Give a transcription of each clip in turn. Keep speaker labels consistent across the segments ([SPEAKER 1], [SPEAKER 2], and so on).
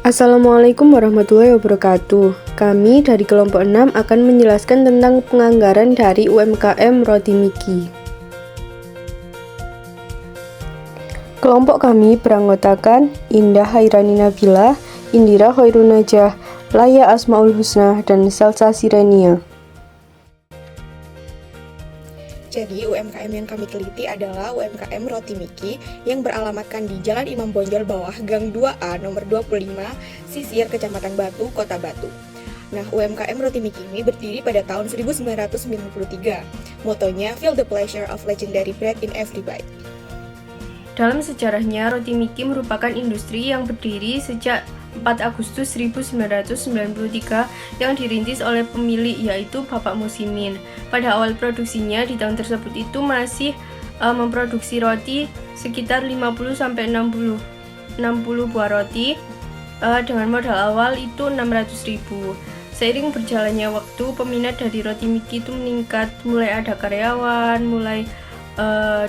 [SPEAKER 1] Assalamualaikum warahmatullahi wabarakatuh. Kami dari kelompok 6 akan menjelaskan tentang penganggaran dari UMKM Roti Miki. Kelompok kami beranggotakan Indah Hairani Nabila, Indira Khairunajah, Laya Asmaul Husna, dan Salsa Sirenia.
[SPEAKER 2] Jadi UMKM yang kami teliti adalah UMKM Roti Miki yang beralamatkan di Jalan Imam Bonjol Bawah, Gang 2A, nomor 25, Sisir, Kecamatan Batu, Kota Batu. Nah, UMKM Roti Miki ini berdiri pada tahun 1993. Motonya, Feel the pleasure of legendary bread in every bite.
[SPEAKER 1] Dalam sejarahnya, Roti Miki merupakan industri yang berdiri sejak 4 Agustus 1993 yang dirintis oleh pemilik yaitu Bapak Musimin. Pada awal produksinya di tahun tersebut itu masih memproduksi roti sekitar 50-60 buah roti dengan modal awal itu 600.000. Seiring berjalannya waktu, peminat dari Roti Miki itu meningkat, mulai ada karyawan, mulai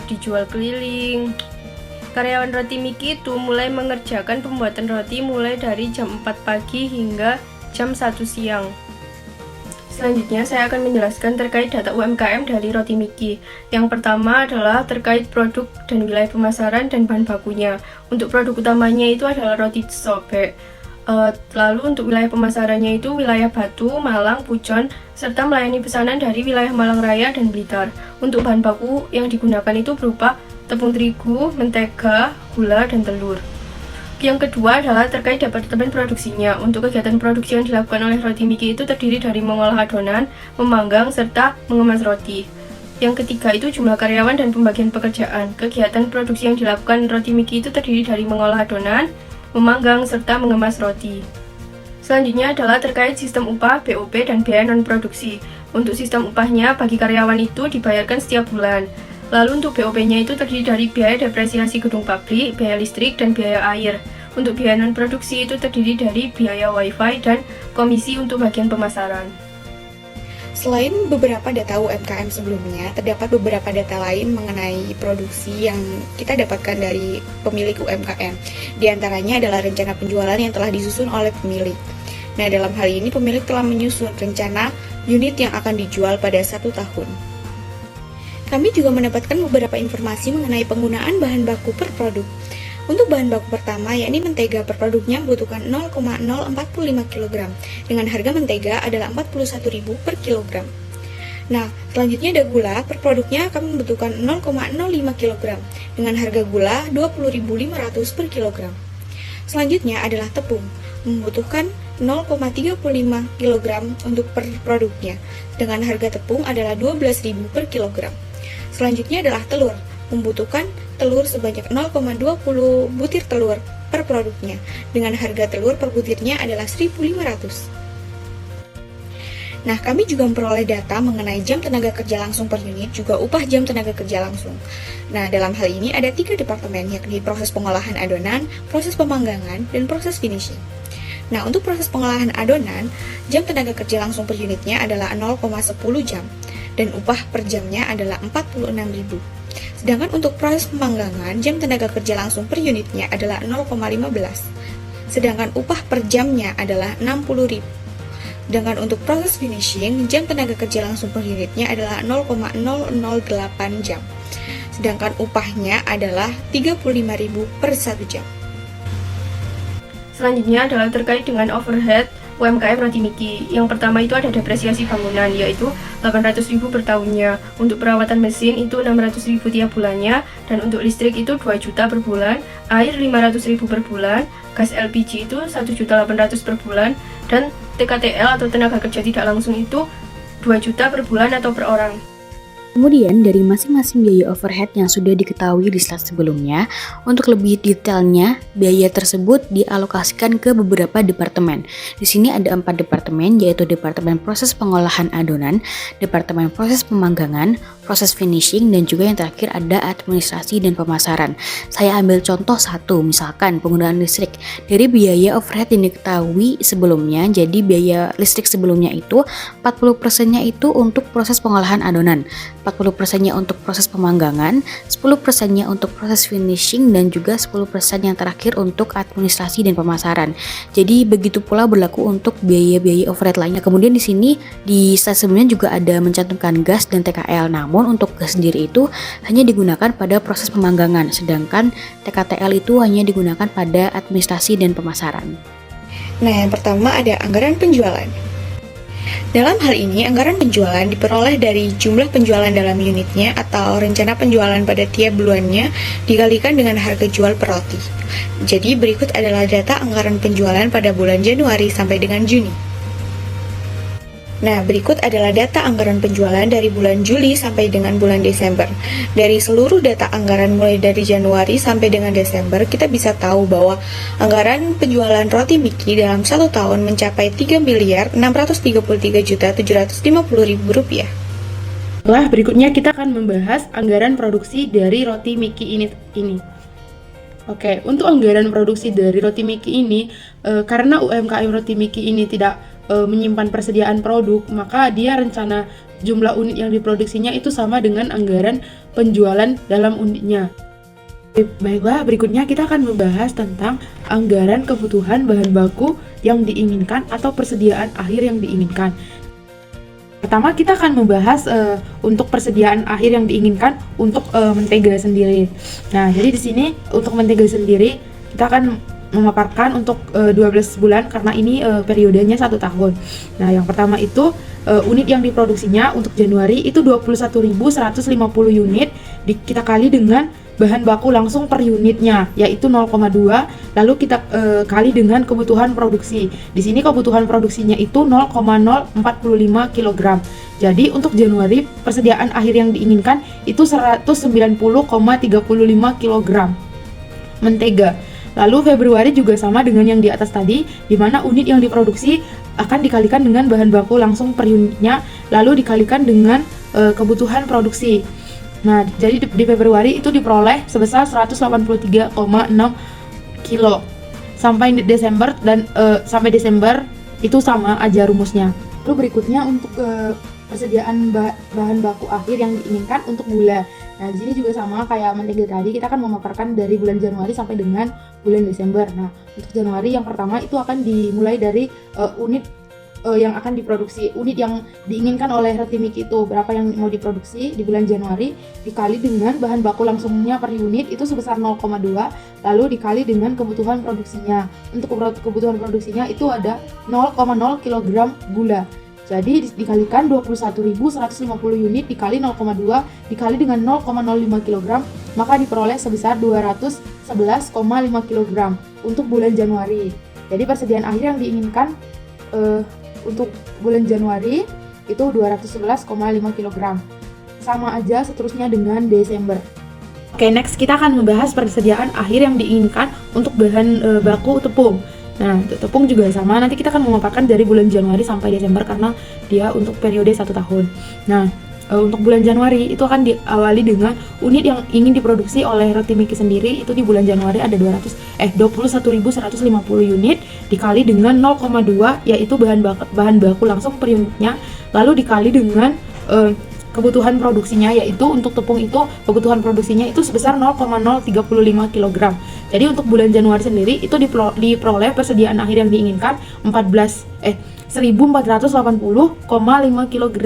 [SPEAKER 1] dijual keliling. Karyawan Roti Miki itu mulai mengerjakan pembuatan roti mulai dari jam 4 pagi hingga jam 1 siang. Selanjutnya saya akan menjelaskan terkait data UMKM dari Roti Miki. Yang pertama adalah terkait produk dan wilayah pemasaran dan bahan bakunya. Untuk produk utamanya itu adalah roti sobek. Lalu untuk wilayah pemasarannya itu wilayah Batu, Malang, Pujon, serta melayani pesanan dari wilayah Malang Raya dan Blitar. Untuk bahan baku yang digunakan itu berupa tepung terigu, mentega, gula, dan telur. Yang kedua adalah terkait departemen produksinya. Untuk kegiatan produksi yang dilakukan oleh Roti Miki itu terdiri dari mengolah adonan, memanggang, serta mengemas roti. Yang ketiga itu jumlah karyawan dan pembagian pekerjaan. Kegiatan produksi yang dilakukan Roti Miki itu terdiri dari mengolah adonan, memanggang, serta mengemas roti. Selanjutnya adalah terkait sistem upah, BOP, dan biaya non-produksi. Untuk sistem upahnya, bagi karyawan itu dibayarkan setiap bulan. Lalu untuk BOP-nya itu terdiri dari biaya depresiasi gedung pabrik, biaya listrik, dan biaya air. Untuk biaya non-produksi itu terdiri dari biaya wifi dan komisi untuk bagian pemasaran.
[SPEAKER 2] Selain beberapa data UMKM sebelumnya, terdapat beberapa data lain mengenai produksi yang kita dapatkan dari pemilik UMKM. Di antaranya adalah rencana penjualan yang telah disusun oleh pemilik. Nah, dalam hal ini pemilik telah menyusun rencana unit yang akan dijual pada 1 tahun. Kami juga mendapatkan beberapa informasi mengenai penggunaan bahan baku per produk. Untuk bahan baku pertama, yakni mentega per produknya membutuhkan 0,045 kg, dengan harga mentega adalah 41.000 per kilogram. Nah, selanjutnya ada gula, per produknya kami membutuhkan 0,05 kg, dengan harga gula 20.500 per kilogram. Selanjutnya adalah tepung, membutuhkan 0,35 kg untuk per produknya, dengan harga tepung adalah 12.000 per kilogram. Selanjutnya adalah telur, membutuhkan telur sebanyak 0,20 butir telur per produknya, dengan harga telur per butirnya adalah 1.500. Nah, kami juga memperoleh data mengenai jam tenaga kerja langsung per unit, juga upah jam tenaga kerja langsung. Nah, dalam hal ini ada 3 departemen, yakni proses pengolahan adonan, proses pemanggangan, dan proses finishing. Nah, untuk proses pengolahan adonan, jam tenaga kerja langsung per unitnya adalah 0,10 jam, dan upah per jamnya adalah 46.000. Sedangkan untuk proses pemanggangan, jam tenaga kerja langsung per unitnya adalah 0,15. Sedangkan upah per jamnya adalah 60.000. Sedangkan untuk proses finishing, jam tenaga kerja langsung per unitnya adalah 0,008 jam. Sedangkan upahnya adalah 35.000 per 1 jam.
[SPEAKER 1] Selanjutnya adalah terkait dengan overhead UMKM Roti Miki. Yang pertama itu ada depresiasi bangunan, yaitu 800.000 per tahunnya. Untuk perawatan mesin itu 600.000 tiap bulannya, dan untuk listrik itu 2 juta per bulan, air 500.000 per bulan, gas LPG itu 1.800.000 per bulan, dan TKTL atau tenaga kerja tidak langsung itu 2 juta per bulan atau per orang.
[SPEAKER 3] Kemudian dari masing-masing biaya overhead yang sudah diketahui di slide sebelumnya, untuk lebih detailnya, biaya tersebut dialokasikan ke beberapa departemen. Di sini ada 4 departemen, yaitu Departemen Proses Pengolahan Adonan, Departemen Proses Pemanggangan, proses finishing, dan juga yang terakhir ada administrasi dan pemasaran. Saya ambil contoh satu, misalkan penggunaan listrik. Dari biaya overhead yang diketahui sebelumnya, jadi biaya listrik sebelumnya itu 40%-nya itu untuk proses pengolahan adonan, 40%-nya untuk proses pemanggangan, 10%-nya untuk proses finishing, dan juga 10% yang terakhir untuk administrasi dan pemasaran. Jadi begitu pula berlaku untuk biaya-biaya overhead lainnya. Kemudian di sini di slide sebelumnya juga ada mencantumkan gas dan TKL. Namun untuk gas sendiri itu hanya digunakan pada proses pemanggangan, sedangkan TKTL itu hanya digunakan pada administrasi dan pemasaran.
[SPEAKER 2] Nah, yang pertama ada anggaran penjualan. Dalam hal ini, anggaran penjualan diperoleh dari jumlah penjualan dalam unitnya atau rencana penjualan pada tiap bulannya dikalikan dengan harga jual per roti. Jadi berikut adalah data anggaran penjualan pada bulan Januari sampai dengan Juni. Nah, berikut adalah data anggaran penjualan dari bulan Juli sampai dengan bulan Desember. Dari seluruh data anggaran mulai dari Januari sampai dengan Desember, kita bisa tahu bahwa anggaran penjualan roti Miki dalam 1 tahun mencapai Rp3.633.750.000.
[SPEAKER 4] Setelah berikutnya kita akan membahas anggaran produksi dari roti Miki ini. Oke, untuk anggaran produksi dari roti Miki ini, karena UMKM roti Miki ini tidak menyimpan persediaan produk, maka dia rencana jumlah unit yang diproduksinya itu sama dengan anggaran penjualan dalam unitnya. Baiklah, berikutnya kita akan membahas tentang anggaran kebutuhan bahan baku yang diinginkan atau persediaan akhir yang diinginkan. Pertama, kita akan membahas untuk persediaan akhir yang diinginkan untuk mentega sendiri. Nah, jadi di sini untuk mentega sendiri kita akan memaparkan untuk 12 bulan karena ini periodenya 1 tahun. Nah, yang pertama itu unit yang diproduksinya untuk Januari itu 21.150 unit kita kali dengan bahan baku langsung per unitnya yaitu 0,2, lalu kita kali dengan kebutuhan produksi. Di sini kebutuhan produksinya itu 0,045 kg. Jadi untuk Januari persediaan akhir yang diinginkan itu 190,35 kg mentega. Lalu Februari juga sama dengan yang di atas tadi, di mana unit yang diproduksi akan dikalikan dengan bahan baku langsung per unitnya, lalu dikalikan dengan kebutuhan produksi. Nah, jadi di Februari itu diperoleh sebesar 183,6 kilo. Sampai Desember sampai Desember itu sama aja rumusnya. Lalu berikutnya untuk persediaan bahan baku akhir yang diinginkan untuk gula. Nah, di sini juga sama kayak mentega tadi, kita akan memaparkan dari bulan Januari sampai dengan bulan Desember. Nah, untuk Januari yang pertama itu akan dimulai dari unit yang akan diproduksi. Unit yang diinginkan oleh roti Miki itu berapa yang mau diproduksi di bulan Januari dikali dengan bahan baku langsungnya per unit itu sebesar 0,2, lalu dikali dengan kebutuhan produksinya. Untuk kebutuhan produksinya itu ada 0,0 kg gula. Jadi dikalikan 21.150 unit dikali 0,2 dikali dengan 0,05 kg, maka diperoleh sebesar 211,5 kg untuk bulan Januari. Jadi persediaan akhir yang diinginkan untuk bulan Januari itu 211,5 kg. Sama aja seterusnya dengan Desember. Oke, next kita akan membahas persediaan akhir yang diinginkan untuk bahan baku tepung. Nah, untuk tepung juga sama, nanti kita akan memaparkan dari bulan Januari sampai Desember karena dia untuk periode 1 tahun. Nah, untuk bulan Januari itu akan diawali dengan unit yang ingin diproduksi oleh roti Miki sendiri, itu di bulan Januari ada 21.150 unit dikali dengan 0,2 yaitu bahan baku langsung per unitnya, lalu dikali dengan kebutuhan produksinya, yaitu untuk tepung itu kebutuhan produksinya itu sebesar 0,035 kg. Jadi untuk bulan Januari sendiri itu diperoleh persediaan akhir yang diinginkan 1.480,5 kg.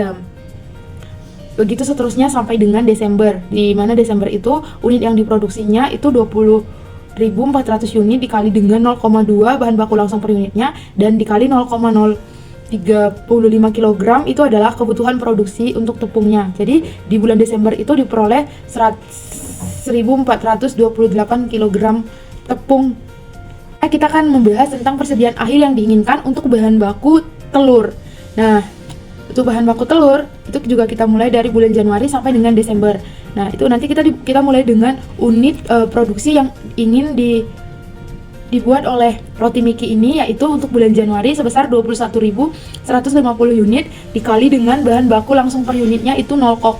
[SPEAKER 4] Begitu seterusnya sampai dengan Desember, di mana Desember itu unit yang diproduksinya itu 20.400 unit dikali dengan 0,2 bahan baku langsung per unitnya dan dikali 0,035 kg itu adalah kebutuhan produksi untuk tepungnya. Jadi di bulan Desember itu diperoleh 1.428 kg tepung. Kita akan membahas tentang persediaan akhir yang diinginkan untuk bahan baku telur. Nah, untuk bahan baku telur itu juga kita mulai dari bulan Januari sampai dengan Desember. Nah, itu nanti kita mulai dengan unit produksi yang ingin dibuat oleh roti Miki ini, yaitu untuk bulan Januari sebesar 21.150 unit dikali dengan bahan baku langsung per unitnya itu 0,2,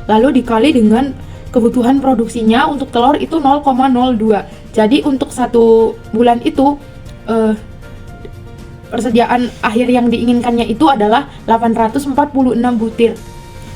[SPEAKER 4] lalu dikali dengan kebutuhan produksinya untuk telur itu 0,02. Jadi untuk satu bulan itu persediaan akhir yang diinginkannya itu adalah 846 butir.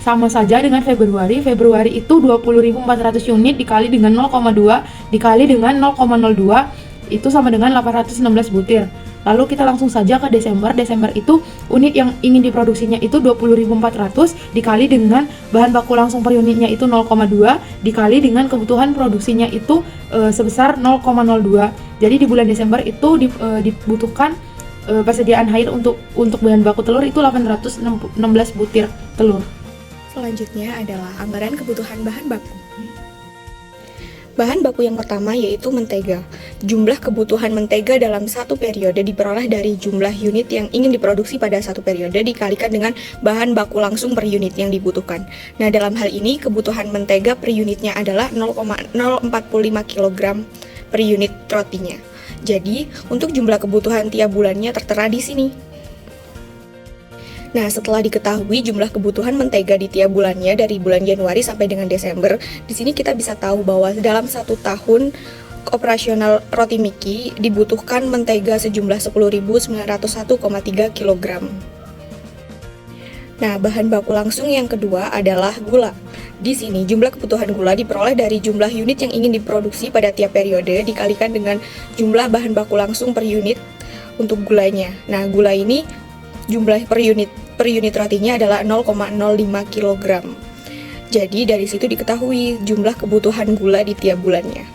[SPEAKER 4] Sama saja dengan Februari itu 20.400 unit dikali dengan 0,2 dikali dengan 0,02 itu sama dengan 816 butir. Lalu kita langsung saja ke Desember itu unit yang ingin diproduksinya itu 20.400 dikali dengan bahan baku langsung per unitnya itu 0,2 dikali dengan kebutuhan produksinya itu sebesar 0,02. Jadi di bulan Desember itu dibutuhkan persediaan air untuk bahan baku telur itu 816 butir telur.
[SPEAKER 2] Selanjutnya adalah anggaran kebutuhan bahan baku. Bahan baku yang pertama yaitu mentega. Jumlah kebutuhan mentega dalam satu periode diperoleh dari jumlah unit yang ingin diproduksi pada satu periode dikalikan dengan bahan baku langsung per unit yang dibutuhkan. Nah, dalam hal ini kebutuhan mentega per unitnya adalah 0,045 kg per unit rotinya. Jadi, untuk jumlah kebutuhan tiap bulannya tertera di sini. Nah, setelah diketahui jumlah kebutuhan mentega di tiap bulannya dari bulan Januari sampai dengan Desember, di sini kita bisa tahu bahwa dalam satu tahun operasional roti Miki dibutuhkan mentega sejumlah 10.901,3 kg. Nah, bahan baku langsung yang kedua adalah gula. Di sini jumlah kebutuhan gula diperoleh dari jumlah unit yang ingin diproduksi pada tiap periode dikalikan dengan jumlah bahan baku langsung per unit untuk gulanya. Nah, gula ini jumlah per unit rotinya adalah 0,05 kg. Jadi dari situ diketahui jumlah kebutuhan gula di tiap bulannya.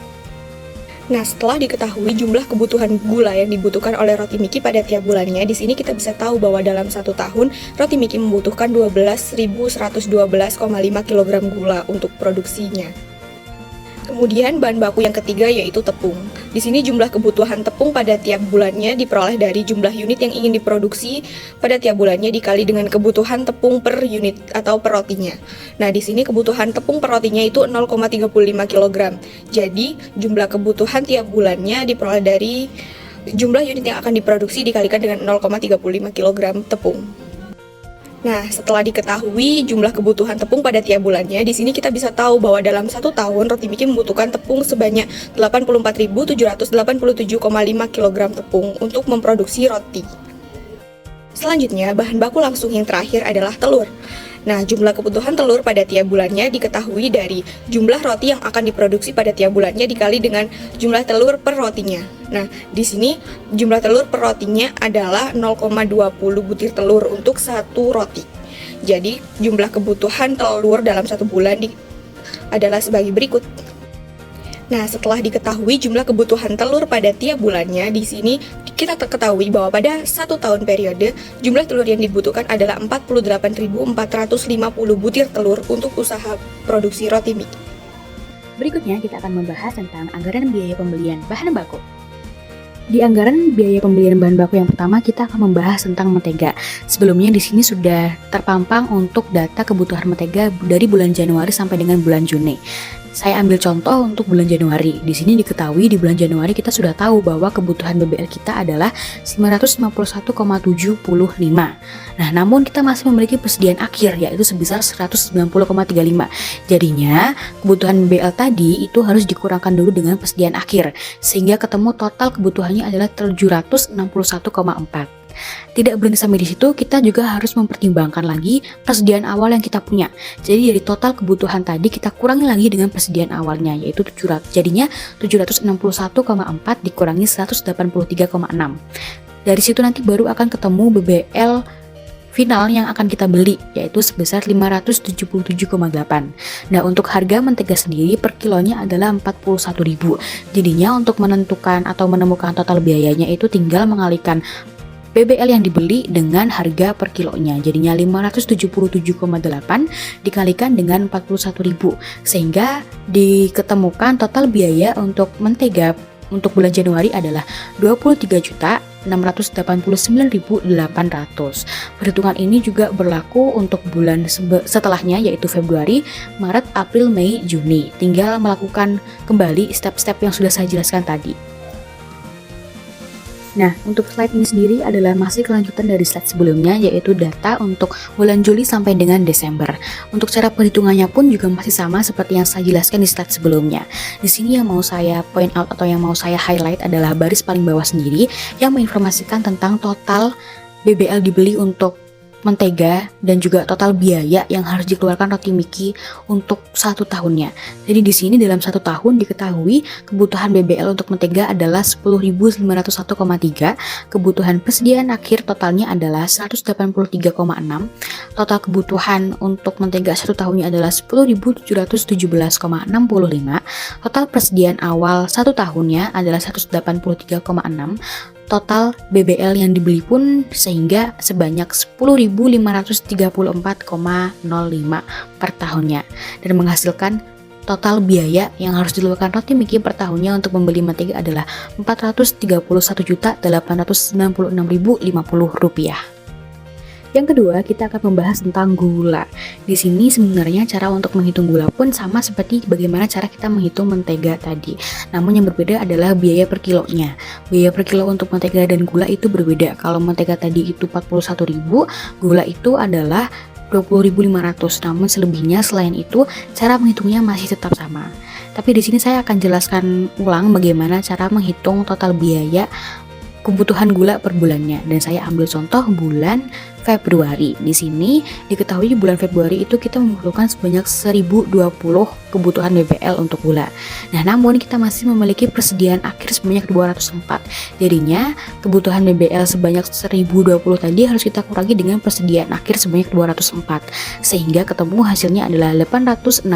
[SPEAKER 2] Nah, setelah diketahui jumlah kebutuhan gula yang dibutuhkan oleh roti Miki pada tiap bulannya, di sini kita bisa tahu bahwa dalam satu tahun roti Miki membutuhkan 12.112,5 kg gula untuk produksinya. Kemudian bahan baku yang ketiga yaitu tepung. Di sini jumlah kebutuhan tepung pada tiap bulannya diperoleh dari jumlah unit yang ingin diproduksi pada tiap bulannya dikali dengan kebutuhan tepung per unit atau per rotinya. Nah, di sini kebutuhan tepung per rotinya itu 0,35 kg. Jadi, jumlah kebutuhan tiap bulannya diperoleh dari jumlah unit yang akan diproduksi dikalikan dengan 0,35 kg tepung. Nah, setelah diketahui jumlah kebutuhan tepung pada tiap bulannya, di sini kita bisa tahu bahwa dalam satu tahun roti Miki membutuhkan tepung sebanyak 84.787,5 kg tepung untuk memproduksi roti. Selanjutnya, bahan baku langsung yang terakhir adalah telur. Nah, jumlah kebutuhan telur pada tiap bulannya diketahui dari jumlah roti yang akan diproduksi pada tiap bulannya dikali dengan jumlah telur per rotinya. Nah, di sini jumlah telur per rotinya adalah 0,20 butir telur untuk satu roti. Jadi, jumlah kebutuhan telur dalam satu bulan adalah sebagai berikut. Nah, setelah diketahui jumlah kebutuhan telur pada tiap bulannya, di sini kita ketahui bahwa pada satu tahun periode, jumlah telur yang dibutuhkan adalah 48.450 butir telur untuk usaha produksi roti Miki.
[SPEAKER 3] Berikutnya kita akan membahas tentang anggaran biaya pembelian bahan baku. Di anggaran biaya pembelian bahan baku yang pertama kita akan membahas tentang mentega. Sebelumnya di sini sudah terpampang untuk data kebutuhan mentega dari bulan Januari sampai dengan bulan Juni. Saya ambil contoh untuk bulan Januari. Di sini diketahui di bulan Januari kita sudah tahu bahwa kebutuhan BBL kita adalah 951,75. Nah, namun kita masih memiliki persediaan akhir yaitu sebesar 190,35. Jadinya, kebutuhan BBL tadi itu harus dikurangkan dulu dengan persediaan akhir sehingga ketemu total kebutuhannya adalah 761,4. Tidak berhenti sampai di situ, kita juga harus mempertimbangkan lagi persediaan awal yang kita punya. Jadi dari total kebutuhan tadi kita kurangi lagi dengan persediaan awalnya yaitu 700. Jadinya 761,4 dikurangi 183,6. Dari situ nanti baru akan ketemu BBL final yang akan kita beli yaitu sebesar 577,8. Nah, untuk harga mentega sendiri per kilonya adalah 41.000. Jadinya untuk menentukan atau menemukan total biayanya itu tinggal mengalihkan BBL yang dibeli dengan harga per kilonya. Jadinya 577,8 dikalikan dengan 41.000 sehingga diketemukan total biaya untuk mentega untuk bulan Januari adalah 23.689.800. Perhitungan ini juga berlaku untuk bulan setelahnya yaitu Februari, Maret, April, Mei, Juni. Tinggal melakukan kembali step-step yang sudah saya jelaskan tadi. Nah, untuk slide ini sendiri adalah masih kelanjutan dari slide sebelumnya, yaitu data untuk bulan Juli sampai dengan Desember. Untuk cara perhitungannya pun juga masih sama seperti yang saya jelaskan di slide sebelumnya. Di sini yang mau saya point out atau yang mau saya highlight adalah baris paling bawah sendiri yang menginformasikan tentang total BBL dibeli untuk mentega dan juga total biaya yang harus dikeluarkan Roti Miki untuk 1 tahunnya. Jadi di sini dalam 1 tahun diketahui kebutuhan BBL untuk mentega adalah 10.501,3, kebutuhan persediaan akhir totalnya adalah 183,6, total kebutuhan untuk mentega 1 tahunnya adalah 10.717,65, total persediaan awal 1 tahunnya adalah 183,6, total BBL yang dibeli pun sehingga sebanyak 10.534,05 per tahunnya, dan menghasilkan total biaya yang harus dilakukan Roti Miki per tahunnya untuk membeli mentega adalah Rp431.896.050. Yang kedua, kita akan membahas tentang gula. Di sini sebenarnya cara untuk menghitung gula pun sama seperti bagaimana cara kita menghitung mentega tadi. Namun yang berbeda adalah biaya per kilonya. Biaya per kilo untuk mentega dan gula itu berbeda. Kalau mentega tadi itu 41.000, gula itu adalah 20.500. Namun selebihnya selain itu cara menghitungnya masih tetap sama. Tapi di sini saya akan jelaskan ulang bagaimana cara menghitung total biaya kebutuhan gula per bulannya, dan saya ambil contoh bulan Februari. Di sini diketahui bulan Februari itu kita membutuhkan sebanyak 1020 kebutuhan BBL untuk gula. Nah, namun kita masih memiliki persediaan akhir sebanyak 204. Jadinya kebutuhan BBL sebanyak 1020 tadi harus kita kurangi dengan persediaan akhir sebanyak 204, sehingga ketemu hasilnya adalah 816.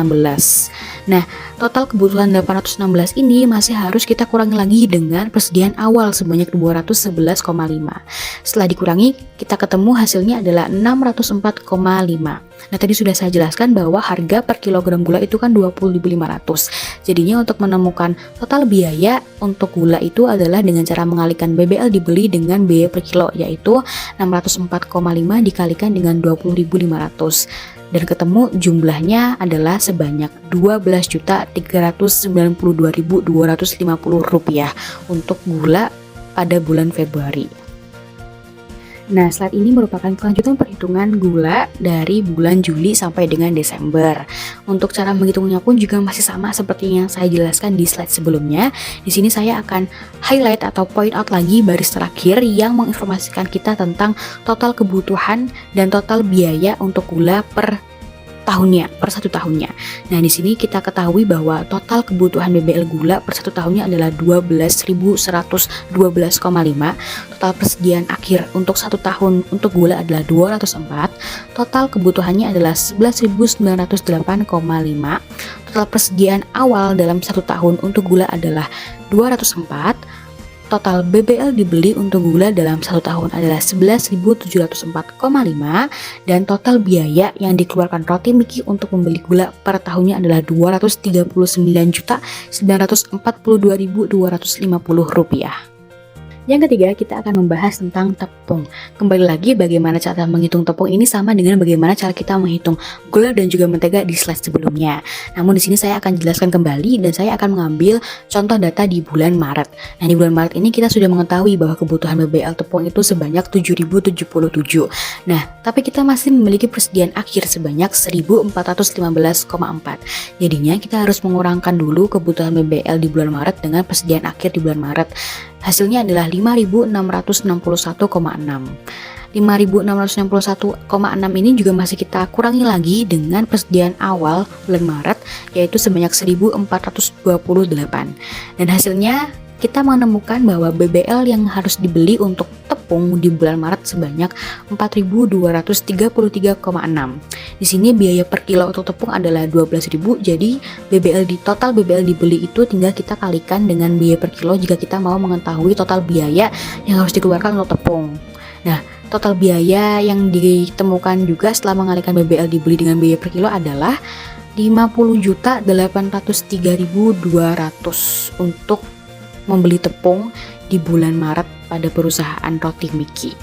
[SPEAKER 3] Nah, total kebutuhan 816 ini masih harus kita kurangi lagi dengan persediaan awal sebanyak 211,5. Setelah dikurangi, kita ketemu hasilnya adalah 604,5. Nah, tadi sudah saya jelaskan bahwa harga per kilogram gula itu kan 20.500. Jadinya untuk menemukan total biaya untuk gula itu adalah dengan cara mengalihkan BBL dibeli dengan biaya per kilo, yaitu 604,5 dikalikan dengan 20.500. Dan ketemu jumlahnya adalah sebanyak Rp12.392.250 untuk gula pada bulan Februari. Nah, slide ini merupakan kelanjutan perhitungan gula dari bulan Juli sampai dengan Desember. Untuk cara menghitungnya pun juga masih sama seperti yang saya jelaskan di slide sebelumnya. Di sini saya akan highlight atau point out lagi baris terakhir yang menginformasikan kita tentang total kebutuhan dan total biaya untuk gula per tahunnya, per 1 tahunnya. Nah, di sini kita ketahui bahwa total kebutuhan BBL gula per 1 tahunnya adalah 12.112,5. Total persediaan akhir untuk 1 tahun untuk gula adalah 204. Total kebutuhannya adalah 11.908,5. Total persediaan awal dalam 1 tahun untuk gula adalah 204. Total BBL dibeli untuk gula dalam 1 tahun adalah 11.704,5, dan total biaya yang dikeluarkan Roti Miki untuk membeli gula per tahunnya adalah Rp239.142.250. Yang ketiga, kita akan membahas tentang tepung. Kembali lagi, bagaimana cara menghitung tepung ini sama dengan bagaimana cara kita menghitung gula dan juga mentega di slide sebelumnya. Namun di sini saya akan jelaskan kembali dan saya akan mengambil contoh data di bulan Maret. Nah, di bulan Maret ini kita sudah mengetahui bahwa kebutuhan BBL tepung itu sebanyak 7.077. Nah, tapi kita masih memiliki persediaan akhir sebanyak 1.415,4. Jadinya kita harus mengurangkan dulu kebutuhan BBL di bulan Maret dengan persediaan akhir di bulan Maret. Hasilnya adalah 5.661,6. 5.661,6 ini juga masih kita kurangi lagi dengan persediaan awal bulan Maret, yaitu sebanyak 1.428. Dan hasilnya kita menemukan bahwa BBL yang harus dibeli untuk tepung di bulan Maret sebanyak 4.233,6. Di sini biaya per kilo untuk tepung adalah 12.000. Jadi total BBL dibeli itu tinggal kita kalikan dengan biaya per kilo jika kita mau mengetahui total biaya yang harus dikeluarkan untuk tepung. Nah, total biaya yang ditemukan juga setelah mengalihkan BBL dibeli dengan biaya per kilo adalah 50.803.200 untuk membeli tepung di bulan Maret pada perusahaan Roti Miki.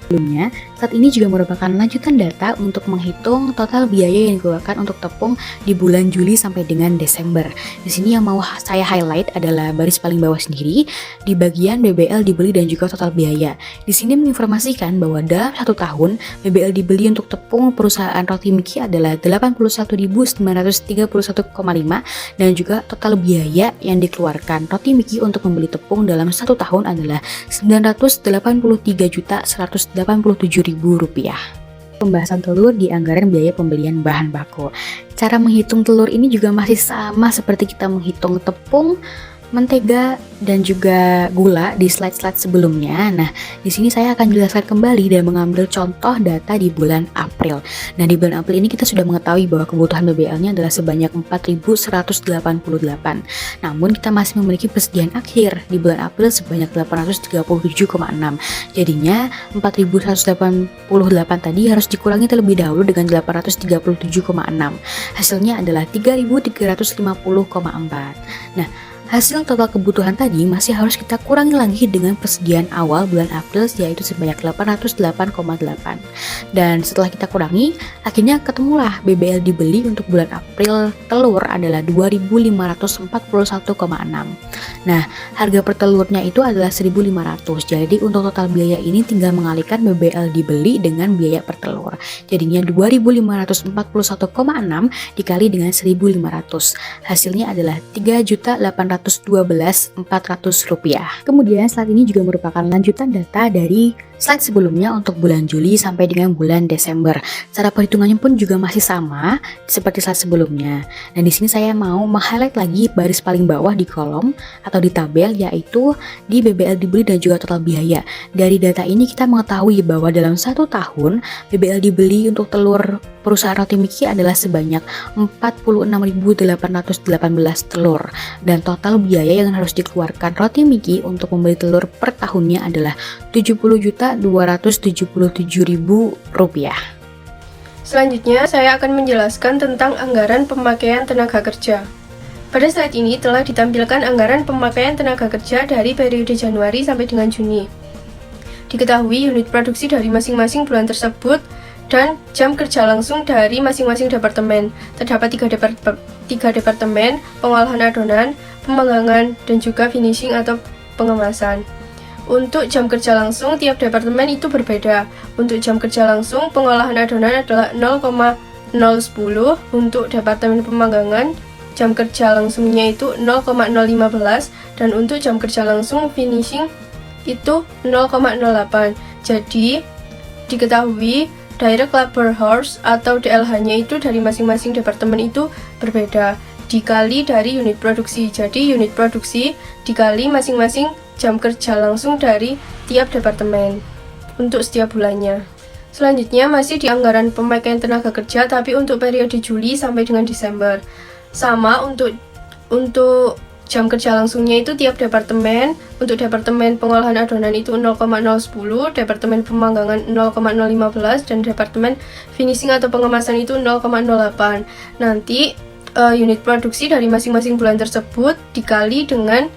[SPEAKER 3] Sebelumnya, saat ini juga merupakan lanjutan data untuk menghitung total biaya yang dikeluarkan untuk tepung di bulan Juli sampai dengan Desember. Di sini yang mau saya highlight adalah baris paling bawah sendiri di bagian BBL dibeli dan juga total biaya. Di sini menginformasikan bahwa dalam 1 tahun BBL dibeli untuk tepung perusahaan Roti Miki adalah 81.931,5 dan juga total biaya yang dikeluarkan Roti Miki untuk membeli tepung dalam 1 tahun adalah Rp983.187.000. Pembahasan telur di anggaran biaya pembelian bahan baku. Cara menghitung telur ini juga masih sama seperti kita menghitung tepung, mentega, dan juga gula di slide-slide sebelumnya. Nah, di sini saya akan jelaskan kembali dan mengambil contoh data di bulan April. Nah, di bulan April ini kita sudah mengetahui bahwa kebutuhan BBL-nya adalah sebanyak 4.188. Namun, kita masih memiliki persediaan akhir di bulan April sebanyak 837,6. Jadinya, 4.188 tadi harus dikurangi terlebih dahulu dengan 837,6. Hasilnya adalah 3.350,4. Nah, hasil total kebutuhan tadi masih harus kita kurangi lagi dengan persediaan awal bulan April yaitu sebanyak 808,8. Dan setelah kita kurangi, akhirnya ketemulah BBL dibeli untuk bulan April telur adalah 2.541,6. Nah, harga per telurnya itu adalah 1.500. Jadi untuk total biaya ini tinggal mengalihkan BBL dibeli dengan biaya per telur. Jadinya 2.541,6 dikali dengan 1.500. Hasilnya adalah 3.812.400 rupiah. Kemudian slide ini juga merupakan lanjutan data dari slide sebelumnya untuk bulan Juli sampai dengan bulan Desember. Cara perhitungannya pun juga masih sama seperti slide sebelumnya. Dan di sini saya mau meng-highlight lagi baris paling bawah di kolom atau di tabel, yaitu di BBL dibeli dan juga total biaya. Dari data ini kita mengetahui bahwa dalam 1 tahun BBL dibeli untuk telur perusahaan Roti Miki adalah sebanyak 46.818 telur, dan total biaya yang harus dikeluarkan Roti Miki untuk membeli telur per tahunnya adalah 70.277.000 rupiah.
[SPEAKER 1] Selanjutnya, saya akan menjelaskan tentang anggaran pemakaian tenaga kerja. Pada slide ini telah ditampilkan anggaran pemakaian tenaga kerja dari periode Januari sampai dengan Juni. Diketahui unit produksi dari masing-masing bulan tersebut dan jam kerja langsung dari masing-masing departemen. Terdapat 3 departemen, pengolahan adonan, pemanggangan, dan juga finishing atau pengemasan. Untuk jam kerja langsung, tiap departemen itu berbeda. Untuk jam kerja langsung, pengolahan adonan adalah 0,010. Untuk departemen pemanggangan, jam kerja langsungnya itu 0,015. Dan untuk jam kerja langsung finishing itu 0,08. Jadi, diketahui direct labor hours atau DLH-nya itu dari masing-masing departemen itu berbeda, dikali dari unit produksi. Jadi unit produksi dikali masing-masing jam kerja langsung dari tiap departemen untuk setiap bulannya. Selanjutnya masih di anggaran pemakaian tenaga kerja, tapi untuk periode Juli sampai dengan Desember. Sama untuk jam kerja langsungnya itu tiap departemen. Untuk departemen pengolahan adonan itu 0,010, departemen pemanggangan 0,015, dan departemen finishing atau pengemasan itu 0,08. Nanti unit produksi dari masing-masing bulan tersebut dikali dengan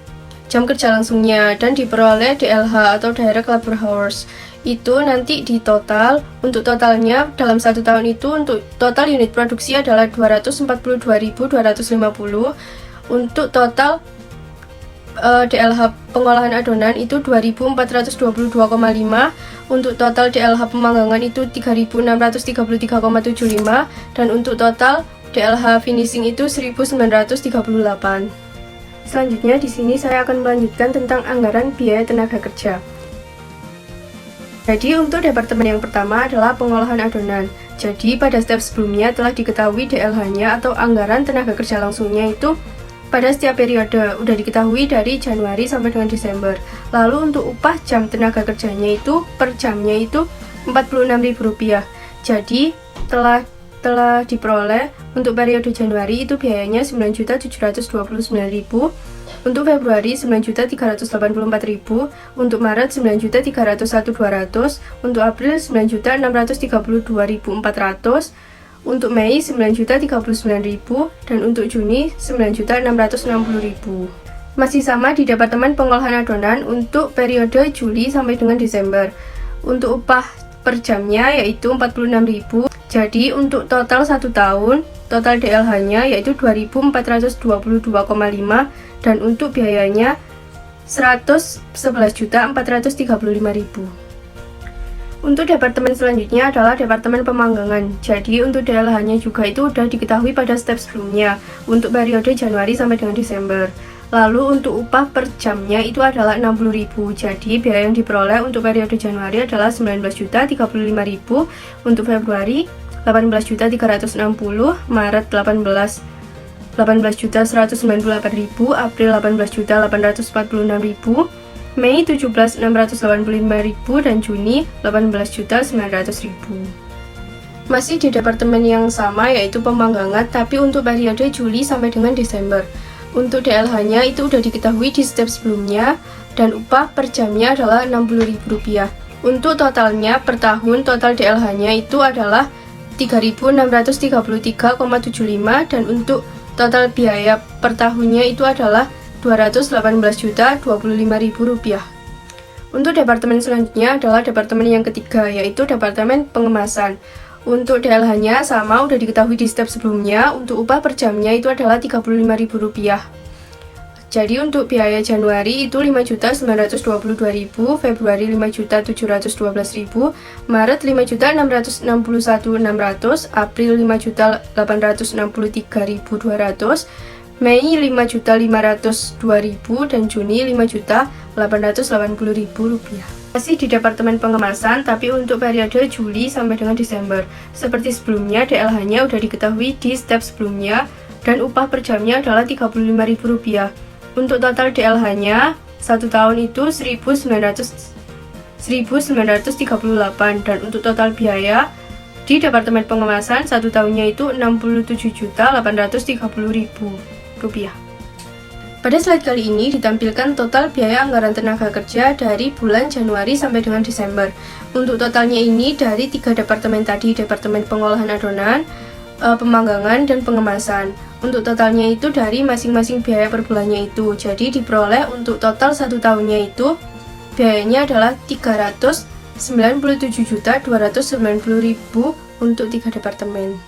[SPEAKER 1] jam kerja langsungnya dan diperoleh DLH atau direct labor hours. Itu nanti di total. Untuk totalnya dalam 1 tahun itu untuk total unit produksi adalah 242.250. Untuk total DLH pengolahan adonan itu 2.422,5. Untuk total DLH pemanggangan itu 3.633,75. Dan untuk total DLH finishing itu 1.938. Selanjutnya di sini saya akan melanjutkan tentang anggaran biaya tenaga kerja. Jadi untuk departemen yang pertama adalah pengolahan adonan. Jadi pada step sebelumnya telah diketahui DLH-nya atau anggaran tenaga kerja langsungnya itu pada setiap periode udah diketahui dari Januari sampai dengan Desember. Lalu untuk upah jam tenaga kerjanya itu per jamnya itu Rp46.000. Jadi telah diperoleh untuk periode Januari itu biayanya Rp9.729.000, untuk Februari Rp9.384.000, untuk Maret Rp9.301.200, untuk April Rp9.632.400, untuk Mei Rp9.039.000, dan untuk Juni Rp9.660.000. Masih sama di Departemen Pengolahan Adonan untuk periode Juli sampai dengan Desember. Untuk upah per jamnya yaitu 46.000. Jadi untuk total 1 tahun, total DLH-nya yaitu 2.422,5 dan untuk biayanya 111.435.000. Untuk departemen selanjutnya adalah departemen pemanggangan. Jadi untuk DLH-nya juga itu sudah diketahui pada step sebelumnya untuk periode Januari sampai dengan Desember. Lalu untuk upah per jamnya itu adalah 60.000. Jadi biaya yang diperoleh untuk periode Januari adalah 19.035.000, untuk Februari 18.360, Maret 18.198.000, April 18.846.000, Mei 17.685.000 dan Juni 18.900.000. Masih di departemen yang sama yaitu pemanggangan, tapi untuk periode Juli sampai dengan Desember. Untuk DLH-nya itu sudah diketahui di step sebelumnya dan upah per jamnya adalah Rp60.000. Untuk totalnya per tahun, total DLH-nya itu adalah 3.633,75 dan untuk total biaya per tahunnya itu adalah Rp218.025.000. Untuk departemen selanjutnya adalah departemen yang ketiga, yaitu departemen pengemasan. Untuk DLH-nya sama, udah diketahui di step sebelumnya. Untuk upah per jamnya itu adalah Rp35.000. Jadi untuk biaya Januari itu 5.922.000, Februari 5.712.000, Maret 5.661.600, April 5.863.200, Mei 5.502.000 dan Juni 5.880.000 rupiah. Masih di departemen pengemasan, tapi untuk periode Juli sampai dengan Desember. Seperti sebelumnya, DLH-nya udah diketahui di step sebelumnya dan upah per jamnya adalah Rp35.000. Untuk total DLH-nya 1 tahun itu 1.938 dan untuk total biaya di departemen pengemasan 1 tahunnya itu Rp67.830.000. Pada slide kali ini ditampilkan total biaya anggaran tenaga kerja dari bulan Januari sampai dengan Desember. Untuk totalnya ini dari 3 departemen tadi, departemen pengolahan adonan, pemanggangan, dan pengemasan. Untuk totalnya itu dari masing-masing biaya per bulannya itu. Jadi diperoleh untuk total 1 tahunnya itu biayanya adalah Rp397.290.000 untuk 3 departemen.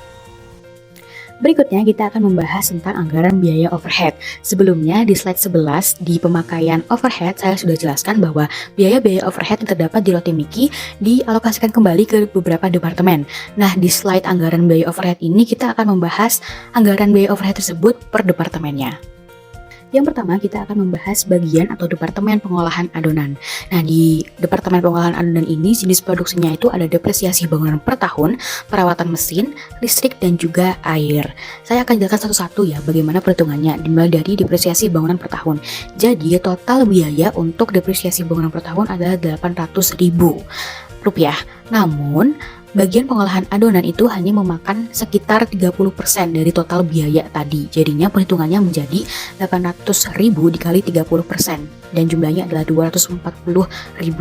[SPEAKER 3] Berikutnya kita akan membahas tentang anggaran biaya overhead. Sebelumnya di slide 11 di pemakaian overhead saya sudah jelaskan bahwa biaya-biaya overhead yang terdapat di Rotimiki dialokasikan kembali ke beberapa departemen. Nah, di slide anggaran biaya overhead ini kita akan membahas anggaran biaya overhead tersebut per departemennya. Yang pertama kita akan membahas bagian atau departemen pengolahan adonan. Nah, di departemen pengolahan adonan ini jenis produksinya itu ada depresiasi bangunan per tahun, perawatan mesin, listrik, dan juga air. Saya akan jelaskan satu-satu ya bagaimana perhitungannya dimulai dari depresiasi bangunan per tahun. Jadi total biaya untuk depresiasi bangunan per tahun adalah Rp800.000. Namun bagian pengolahan adonan itu hanya memakan sekitar 30% dari total biaya tadi. Jadinya perhitungannya menjadi Rp800.000 dikali 30% dan jumlahnya adalah Rp240.000.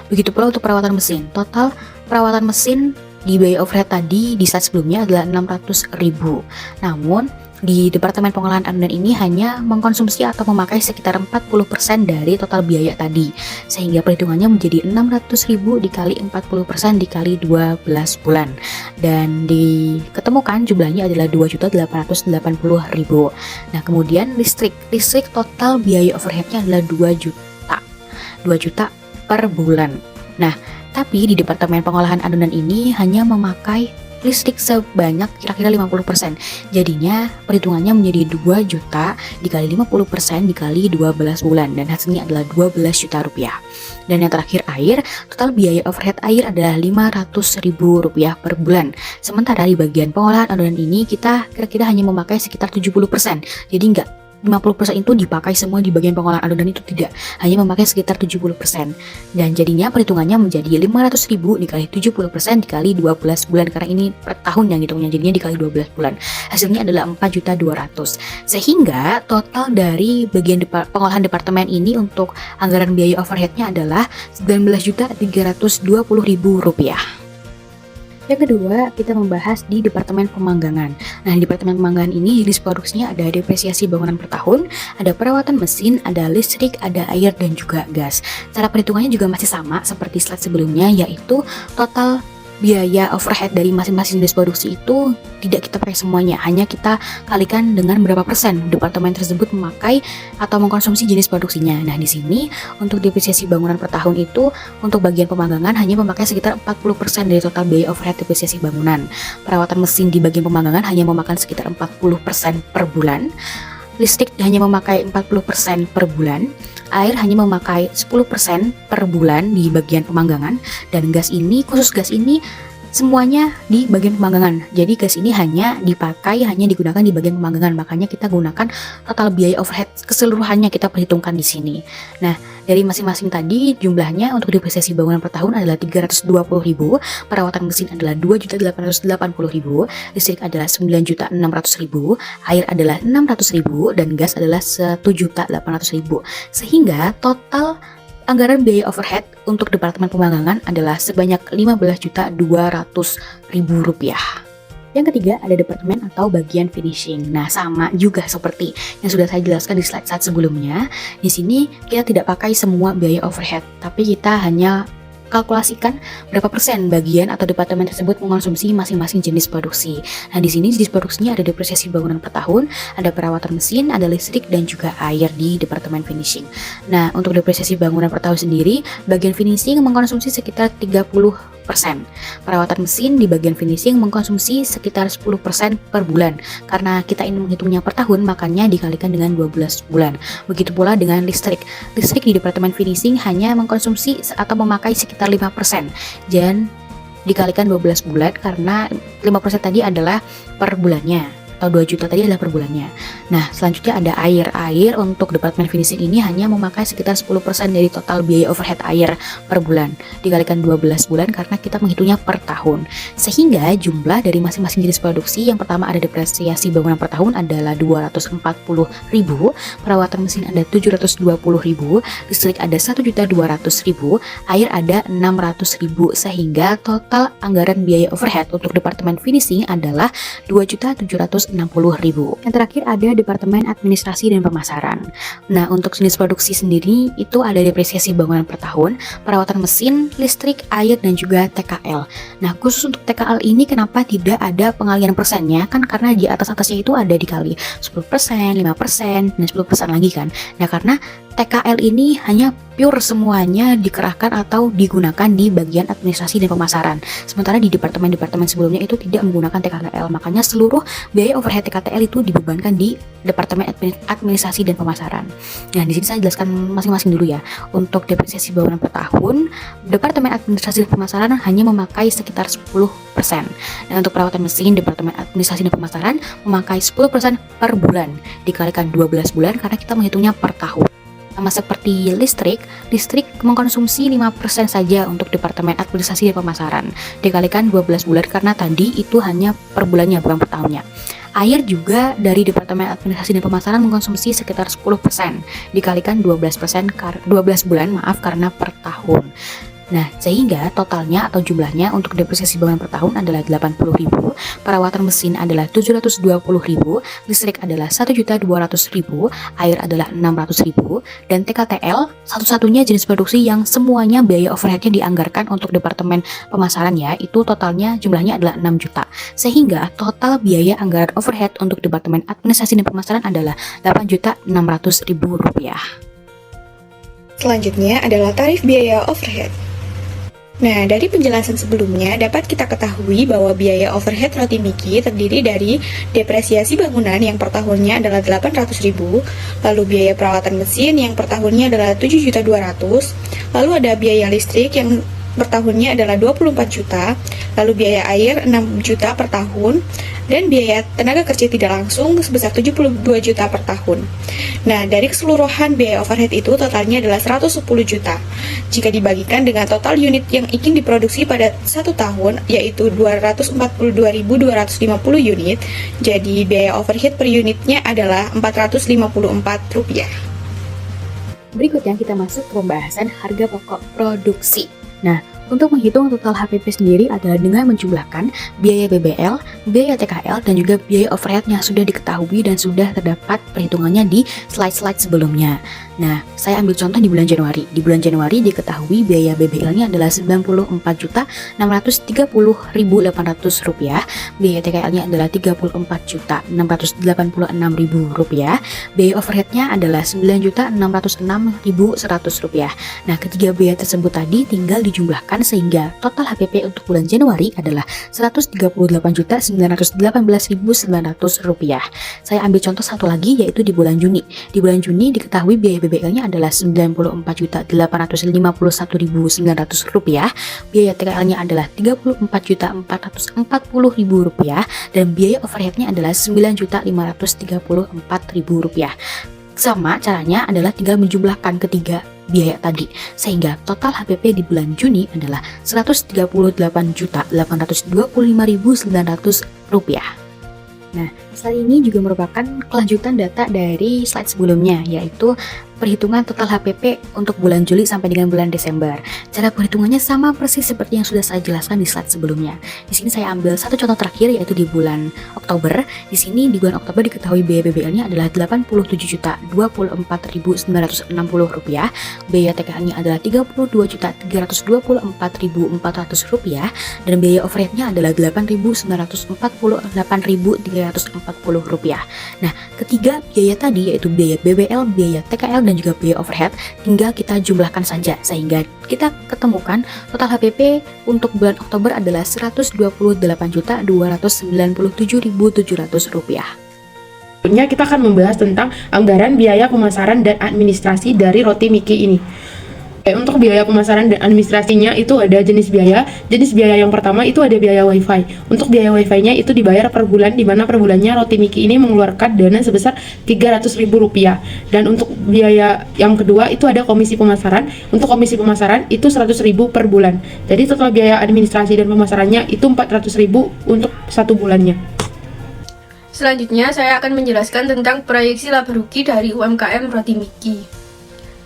[SPEAKER 3] Begitu pula untuk perawatan mesin. Total perawatan mesin di biaya overhead tadi di slide sebelumnya adalah Rp600.000. Namun di departemen pengolahan adonan ini hanya mengkonsumsi atau memakai sekitar 40% dari total biaya tadi, sehingga perhitungannya menjadi Rp600.000 dikali 40% dikali 12 bulan dan diketemukan jumlahnya adalah Rp2.880.000. Nah, kemudian listrik total biaya overheadnya adalah 2 juta per bulan. Nah, tapi di departemen pengolahan adonan ini hanya memakai listrik sebanyak kira-kira 50%. Jadinya perhitungannya menjadi 2 juta dikali 50% dikali 12 bulan dan hasilnya adalah Rp12 juta. Dan yang terakhir air, total biaya overhead air adalah Rp500.000 per bulan. Sementara di bagian pengolahan adonan ini kita kira-kira hanya memakai sekitar 70%. Jadi enggak 50% itu dipakai semua di bagian pengolahan adonan, itu tidak, hanya memakai sekitar 70%. Dan jadinya perhitungannya menjadi Rp500.000 dikali 70% dikali 12 bulan karena ini per tahun yang hitungnya, jadinya dikali 12 bulan. Hasilnya adalah Rp4.200.000. Sehingga total dari bagian pengolahan departemen ini untuk anggaran biaya overheadnya adalah Rp19.320.000. Yang kedua, kita membahas di Departemen Pemanggangan. Nah, di Departemen Pemanggangan ini jenis produksinya ada depresiasi bangunan per tahun, ada perawatan mesin, ada listrik, ada air, dan juga gas. Cara perhitungannya juga masih sama seperti slide sebelumnya, yaitu total biaya overhead dari masing-masing jenis produksi itu tidak kita pakai semuanya, hanya kita kalikan dengan berapa persen departemen tersebut memakai atau mengkonsumsi jenis produksinya. Nah, di sini untuk depresiasi bangunan per tahun itu untuk bagian pemanggangan hanya memakai sekitar 40% dari total biaya overhead depresiasi bangunan. Perawatan mesin di bagian pemanggangan hanya memakan sekitar 40% per bulan. Listrik hanya memakai 40% per bulan. Air hanya memakai 10% per bulan di bagian pemanggangan, dan gas ini, khusus gas ini semuanya di bagian pemanggangan. Jadi gas ini hanya digunakan di bagian pemanggangan, makanya kita gunakan total biaya overhead keseluruhannya kita perhitungkan di sini. Nah, dari masing-masing tadi jumlahnya untuk depresiasi bangunan per tahun adalah 320.000, perawatan mesin adalah 2.880.000, listrik adalah 9.600.000, air adalah 600.000, dan gas adalah 1.800.000. Sehingga total anggaran biaya overhead untuk Departemen Pemanggangan adalah sebanyak Rp15.200.000. Yang ketiga ada departemen atau bagian finishing. Nah, sama juga seperti yang sudah saya jelaskan di slide sebelumnya. Di sini kita tidak pakai semua biaya overhead, tapi kita hanya kalkulasikan berapa persen bagian atau departemen tersebut mengkonsumsi masing-masing jenis produksi. Nah, di sini jenis produksinya ada depresiasi bangunan per tahun, ada perawatan mesin, ada listrik, dan juga air di departemen finishing. Nah, untuk depresiasi bangunan per tahun sendiri, bagian finishing mengkonsumsi sekitar 30%. Perawatan mesin di bagian finishing mengkonsumsi sekitar 10% per bulan. Karena kita ingin menghitungnya per tahun, makanya dikalikan dengan 12 bulan. Begitu pula dengan listrik. Listrik di departemen finishing hanya mengkonsumsi atau memakai sekitar 5%. Dan dikalikan 12 bulan karena 5% tadi adalah per bulannya. Atau 2 juta tadi adalah per bulannya. Nah, selanjutnya ada air. Air untuk departemen finishing ini hanya memakai sekitar 10% dari total biaya overhead air per bulan. Dikalikan 12 bulan karena kita menghitungnya per tahun. Sehingga jumlah dari masing-masing jenis produksi, yang pertama ada depresiasi bangunan per tahun adalah 240.000, perawatan mesin ada 720.000, listrik ada 1.200.000, air ada 600.000, sehingga total anggaran biaya overhead untuk departemen finishing adalah 2.760.000. Yang terakhir ada Departemen Administrasi dan Pemasaran. Nah, untuk jenis produksi sendiri itu ada depresiasi bangunan per tahun, perawatan mesin, listrik, air, dan juga TKL. Nah, khusus untuk TKL ini kenapa tidak ada pengalian persennya? Kan karena di atas-atasnya itu ada dikali 10%, 5%, dan 10% lagi kan. Nah, karena TKL ini hanya pure semuanya dikerahkan atau digunakan di bagian administrasi dan pemasaran. Sementara di departemen-departemen sebelumnya itu tidak menggunakan TKL, makanya seluruh biaya overhead TKL itu dibebankan di departemen administrasi dan pemasaran. Nah, di sini saya jelaskan masing-masing dulu ya. Untuk depresiasi bangunan per tahun, departemen administrasi dan pemasaran hanya memakai sekitar 10%. Dan untuk perawatan mesin, departemen administrasi dan pemasaran memakai 10% per bulan dikalikan 12 bulan karena kita menghitungnya per tahun. Sama seperti listrik mengkonsumsi 5% saja untuk departemen administrasi dan pemasaran dikalikan 12 bulan karena tadi itu hanya per bulannya bukan per tahunnya. Air juga dari departemen administrasi dan pemasaran mengkonsumsi sekitar 10% dikalikan 12 bulan karena per tahun. Nah, sehingga totalnya atau jumlahnya untuk depresiasi bangunan per tahun adalah 80.000, perawatan mesin adalah 720.000, listrik adalah 1.200.000, air adalah 600.000, dan TKTL satu-satunya jenis produksi yang semuanya biaya overheadnya dianggarkan untuk departemen pemasaran ya, itu totalnya jumlahnya adalah 6 juta. Sehingga total biaya anggaran overhead untuk departemen administrasi dan pemasaran adalah 8.600.000 rupiah.
[SPEAKER 2] Selanjutnya adalah tarif biaya overhead. Nah, dari penjelasan sebelumnya dapat kita ketahui bahwa biaya overhead roti Miki terdiri dari depresiasi bangunan yang per tahunnya adalah 800.000, lalu biaya perawatan mesin yang per tahunnya adalah 7.200.000, lalu ada biaya listrik yang per tahunnya adalah 24 juta, lalu biaya air 6 juta per tahun, dan biaya tenaga kerja tidak langsung sebesar 72 juta per tahun. Nah, dari keseluruhan biaya overhead itu totalnya adalah 110 juta. Jika dibagikan dengan total unit yang ingin diproduksi pada 1 tahun, yaitu 242.250 unit, jadi biaya overhead per unitnya adalah Rp454.
[SPEAKER 3] Berikutnya kita masuk ke pembahasan harga pokok produksi. Nah, Untuk menghitung total HPP sendiri adalah dengan menjumlahkan biaya BBL, biaya TKL, dan juga biaya overhead yang sudah diketahui dan sudah terdapat perhitungannya di slide-slide sebelumnya. Nah, saya ambil contoh di bulan Januari. Di bulan Januari diketahui biaya BBL-nya adalah Rp94.630.800, biaya TKL-nya adalah Rp34.686.000, biaya overhead-nya adalah Rp9.606.100. Nah, ketiga biaya tersebut tadi tinggal dijumlahkan sehingga total HPP untuk bulan Januari adalah Rp138.918.900. Saya ambil contoh satu lagi yaitu di bulan Juni. Di bulan Juni diketahui biaya BBL-nya adalah Rp94.851.900, biaya TKL-nya adalah Rp34.440.000 dan biaya overhead-nya adalah Rp9.534.000. Sama caranya adalah tinggal menjumlahkan ketiga biaya tadi sehingga total HPP di bulan Juni adalah Rp138.825.900. Nah, slide ini juga merupakan kelanjutan data dari slide sebelumnya, yaitu perhitungan total HPP untuk bulan Juli sampai dengan bulan Desember. Cara perhitungannya sama persis seperti yang sudah saya jelaskan di slide sebelumnya. Di sini saya ambil satu contoh terakhir yaitu di bulan Oktober. Di sini di bulan Oktober diketahui biaya BBL-nya adalah Rp87.024.960, biaya TKL-nya adalah Rp32.324.400 dan biaya overhead-nya adalah Rp8.948.340. Nah, ketiga biaya tadi yaitu biaya BBL, biaya TKL dan juga biaya overhead tinggal kita jumlahkan saja sehingga kita ketemukan total HPP untuk bulan Oktober adalah Rp128.297.700.
[SPEAKER 4] Selanjutnya kita akan membahas tentang anggaran biaya pemasaran dan administrasi dari Roti Miki ini. Untuk biaya pemasaran dan administrasinya itu ada jenis biaya. Jenis biaya yang pertama itu ada biaya wifi. Untuk biaya wifi-nya itu dibayar per bulan, di mana per bulannya Roti Miki ini mengeluarkan dana sebesar Rp300.000. Dan untuk biaya yang kedua itu ada komisi pemasaran. Untuk komisi pemasaran itu Rp100.000 per bulan. Jadi total biaya administrasi dan pemasarannya itu Rp400.000 untuk satu bulannya.
[SPEAKER 1] Selanjutnya, saya akan menjelaskan tentang proyeksi laba rugi dari UMKM Roti Miki.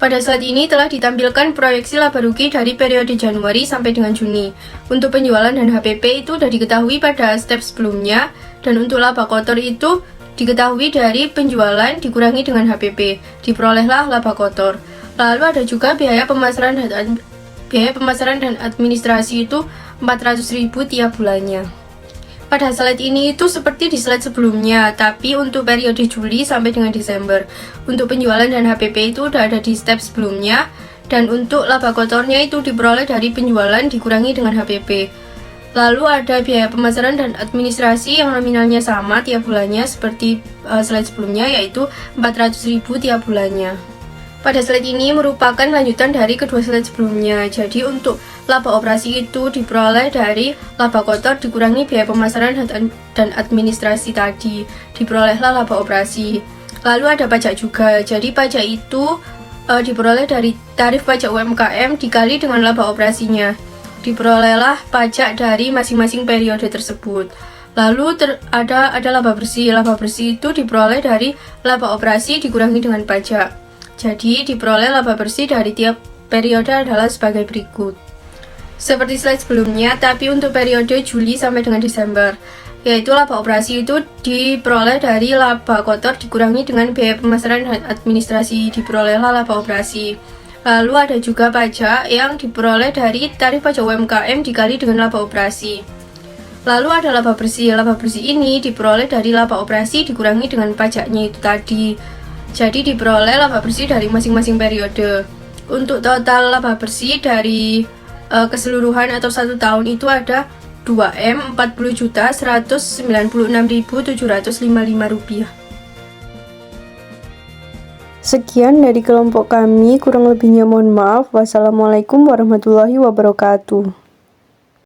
[SPEAKER 1] Pada saat ini telah ditampilkan proyeksi laba rugi dari periode Januari sampai dengan Juni. Untuk penjualan dan HPP itu sudah diketahui pada step sebelumnya, dan untuk laba kotor itu diketahui dari penjualan dikurangi dengan HPP, diperolehlah laba kotor. Lalu ada juga biaya pemasaran dan administrasi itu Rp400.000 tiap bulannya. Pada slide ini itu seperti di slide sebelumnya, tapi untuk periode Juli sampai dengan Desember. Untuk penjualan dan HPP itu sudah ada di step sebelumnya, dan untuk laba kotornya itu diperoleh dari penjualan dikurangi dengan HPP. Lalu ada biaya pemasaran dan administrasi yang nominalnya sama tiap bulannya seperti slide sebelumnya, yaitu Rp400.000 tiap bulannya. Pada slide ini merupakan lanjutan dari kedua slide sebelumnya. Jadi untuk laba operasi itu diperoleh dari laba kotor dikurangi biaya pemasaran dan administrasi tadi, diperolehlah laba operasi. Lalu ada pajak juga. Jadi pajak itu diperoleh dari tarif pajak UMKM dikali dengan laba operasinya, diperolehlah pajak dari masing-masing periode tersebut. Lalu ada laba bersih. Laba bersih itu diperoleh dari laba operasi dikurangi dengan pajak. Jadi diperoleh laba bersih dari tiap periode adalah sebagai berikut. Seperti slide sebelumnya, tapi untuk periode Juli sampai dengan Desember, yaitu laba operasi itu diperoleh dari laba kotor dikurangi dengan biaya pemasaran dan administrasi, diperolehlah laba operasi. Lalu ada juga pajak yang diperoleh dari tarif pajak UMKM dikali dengan laba operasi. Lalu ada laba bersih. Laba bersih ini diperoleh dari laba operasi dikurangi dengan pajaknya itu tadi. Jadi diperoleh laba bersih dari masing-masing periode. Untuk total laba bersih dari keseluruhan atau 1 tahun itu ada Rp2.040.196.755.
[SPEAKER 5] Sekian dari kelompok kami, kurang lebihnya mohon maaf. Wassalamualaikum warahmatullahi wabarakatuh.